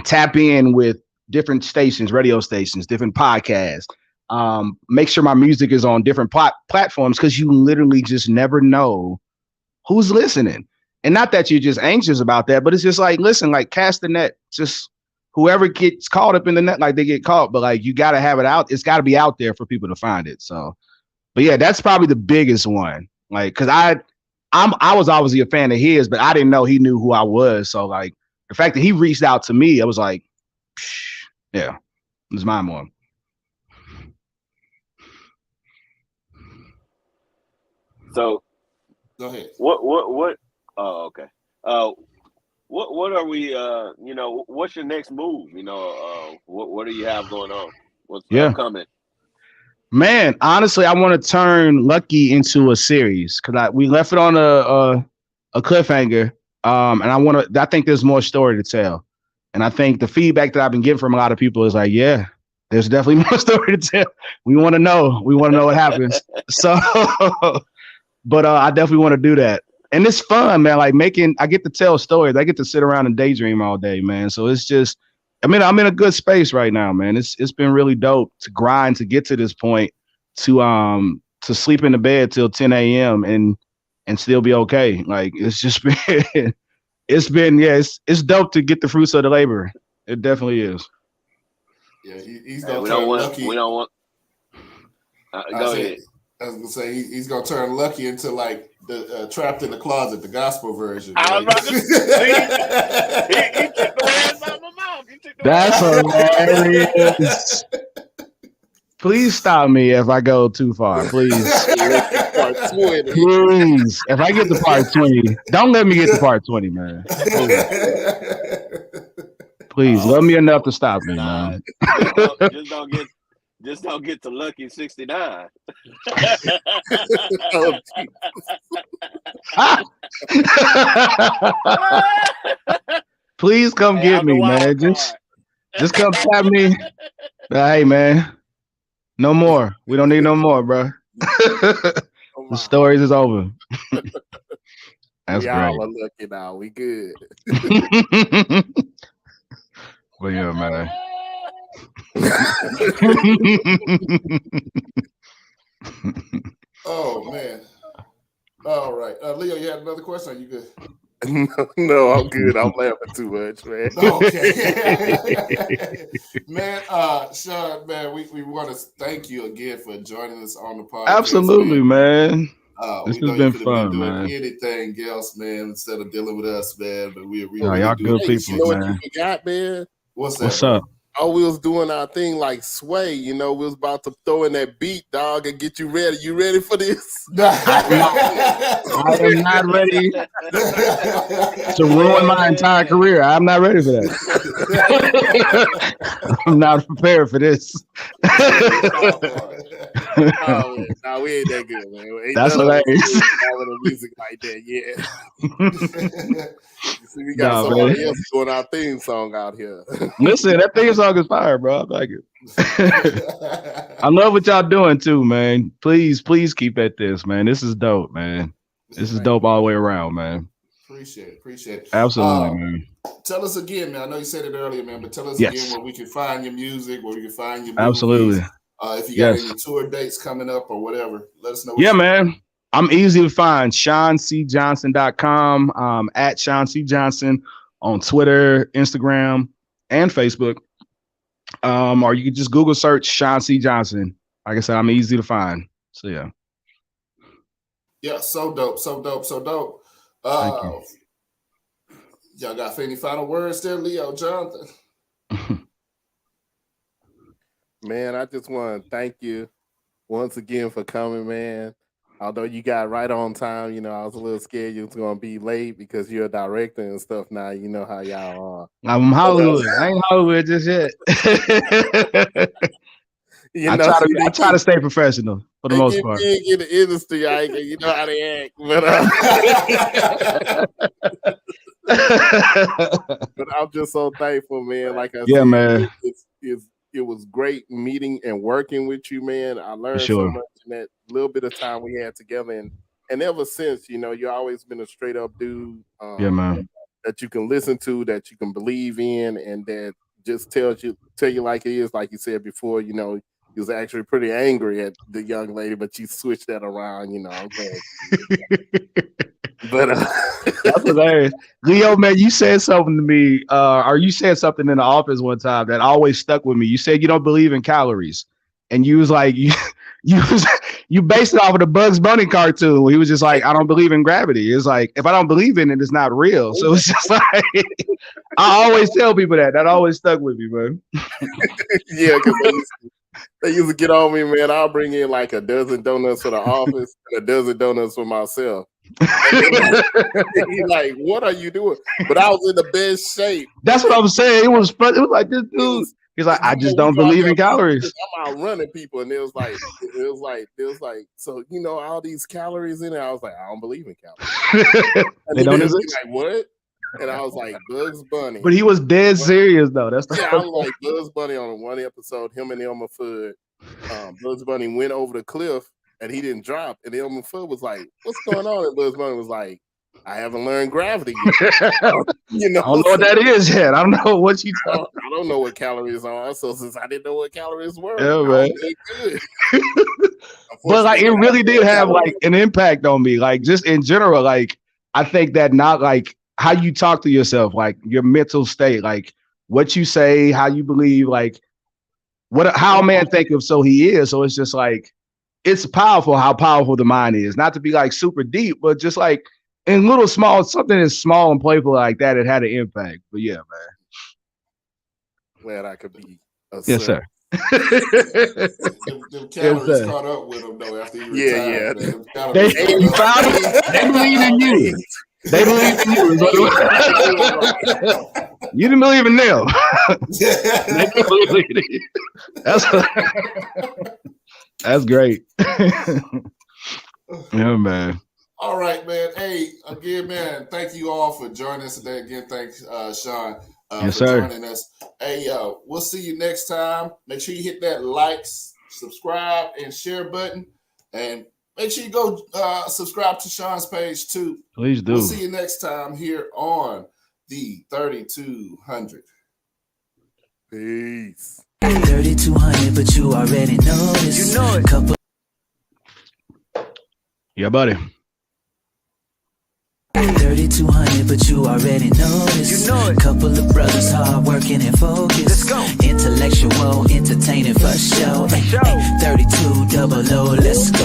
tap in with different stations, radio stations, different podcasts. Make sure my music is on different platforms because you literally just never know who's listening. And not that you're just anxious about that, but it's just like, listen, like cast the net. Just whoever gets caught up in the net, like they get caught, but like you got to have it out. It's got to be out there for people to find it. So, but yeah, that's probably the biggest one. Like, cause I was obviously a fan of his, but I didn't know he knew who I was. So like the fact that he reached out to me, I was like, yeah, it was mind blowing. So go ahead. What? Oh, okay. What are we? What's your next move? What do you have going on? What's upcoming? Man, honestly, I want to turn Lucky into a series because we left it on a cliffhanger. And I think there's more story to tell. And I think the feedback that I've been getting from a lot of people is like, yeah, there's definitely more story to tell. We want to know. We want to know what happens. So, but I definitely want to do that. And it's fun, man. Like I get to tell stories. I get to sit around and daydream all day, man. So it's just, I'm in a good space right now, man. It's been really dope to grind to get to this point, to sleep in the bed till 10 a.m. and still be okay. Like it's just been, it's dope to get the fruits of the labor. It definitely is. Yeah, he's gonna turn Lucky. We don't want. Go ahead. I was gonna say he's gonna turn Lucky into like the Trapped in the Closet, the gospel version. I was about to say, he took the words out of my mouth. That's hilarious. Please stop me if I go too far, please. Please, if I get to part 20, don't let me get to part 20, man. Please, love me enough to stop me, man. Just don't get to Lucky 69. Please come get me, man. Just come tap me. Hey, man. No more. We don't need no more, bro. The stories is over. That's we great. All are lucky now. We good. Well, yeah, man. Oh man. All right. Leo, you had another question? Are you good? No, I'm good. I'm laughing too much, man. Okay. Man, Sean, man, we want to thank you again for joining us on the podcast. Absolutely, man. This has been fun, doing man. Anything else, man, instead of dealing with us, man. But we really y'all good people, you know man. What you forgot, man? What's that? What's up? Oh, we was doing our thing like Sway, we was about to throw in that beat, dog, and get you ready. You ready for this? I am not ready to ruin my entire career. I'm not ready for that. I'm not prepared for this. No, we ain't that good, man. That's hilarious. Music like that, yeah. See, we got somebody else doing our theme song out here. Listen, that theme song is fire, bro. I like it. I love what y'all doing too, man. Please keep at this, man. This is dope, man. This is dope all the way around, man. Appreciate it. Absolutely, man. Tell us again, man. I know you said it earlier, man, but tell us again where we can find your music, where we can find your movies. Absolutely. If you got any tour dates coming up or whatever, let us know. Man. I'm easy to find. SeanCJohnson.com, at Sean C. Johnson on Twitter, Instagram, and Facebook. Or you can just Google search Sean C. Johnson. Like I said, I'm easy to find. So yeah. Yeah, so dope. Thank you. Y'all got any final words there, Leo, Jonathan? Man, I just want to thank you once again for coming, man. Although you got right on time, you know, I was a little scared you was going to be late because you're a director and stuff now. You know how y'all are. I'm Hollywood. I ain't Hollywood just yet. You I try to stay professional for the most part. Big in the industry, you know how they act. But I'm just so thankful, man. Like I said, man. It was great meeting and working with you, man. I learned so much in that little bit of time we had together, and ever since, you know, you've always been a straight up dude. Man. That you can listen to, that you can believe in, and that just tell you like it is. Like you said before, you know, you was actually pretty angry at the young lady, but you switched that around. You know, I'm glad. But that's hilarious. Leo, man, you said something to me, or you said something in the office one time that always stuck with me. You said you don't believe in calories, and you was like, you based it off of the Bugs Bunny cartoon. He was just like, I don't believe in gravity. It's like, if I don't believe in it, it's not real. So it's just like, I always tell people that. That always stuck with me, man. Yeah, because they used to get on me, man. I'll bring in like a dozen donuts for the office and a dozen donuts for myself. He's like, what are you doing? But I was in the best shape. That's what I'm saying. It was like this dude. He's like, I just don't believe in calories. I'm out running people, and it was like, so you know, all these calories in it. I was like, I don't believe in calories. They don't exist. Like what? And I was like, Bugs Bunny. But he was dead serious though. That's I was like Bugs Bunny on one episode. Him and Elmer Fudd. Bugs Bunny went over the cliff and he didn't drop. And Elmer Fudd was like, "What's going on?" And Bugs Bunny was like, "I haven't learned gravity yet." You know, I don't know what that is yet. I don't know what you talking. I don't know what calories are. So since I didn't know what calories were, yeah, man. Good. But like, it really did have like an impact on me. Like, just in general, like, I think that not like how you talk to yourself, like your mental state, like what you say, how you believe, like how a man think of, so he is. So it's just like, it's powerful how powerful the mind is. Not to be like super deep, but just like in little small, something as small and playful like that, it had an impact. But yeah, man. Glad I could be a yes, sir. The calories caught up with him though after he retired. Yeah. They believe in you. They believe in you. You didn't believe in them. They believe in you. That's great. Yeah, man. All right, man. Hey, again, man, thank you all for joining us today. Again, thanks, Sean, yes, for sir. joining us. Hey, we'll see you next time. Make sure you hit that like, subscribe, and share button. And make sure you go subscribe to Sean's page, too. Please do. We'll see you next time here on the 3200. Peace. 3200, but you already know this. You know it. Yeah, buddy. 3200, but you already know this. You know it. Couple of brothers hard working and focused. Let's go. Intellectual, entertaining for show. 3200, let's go.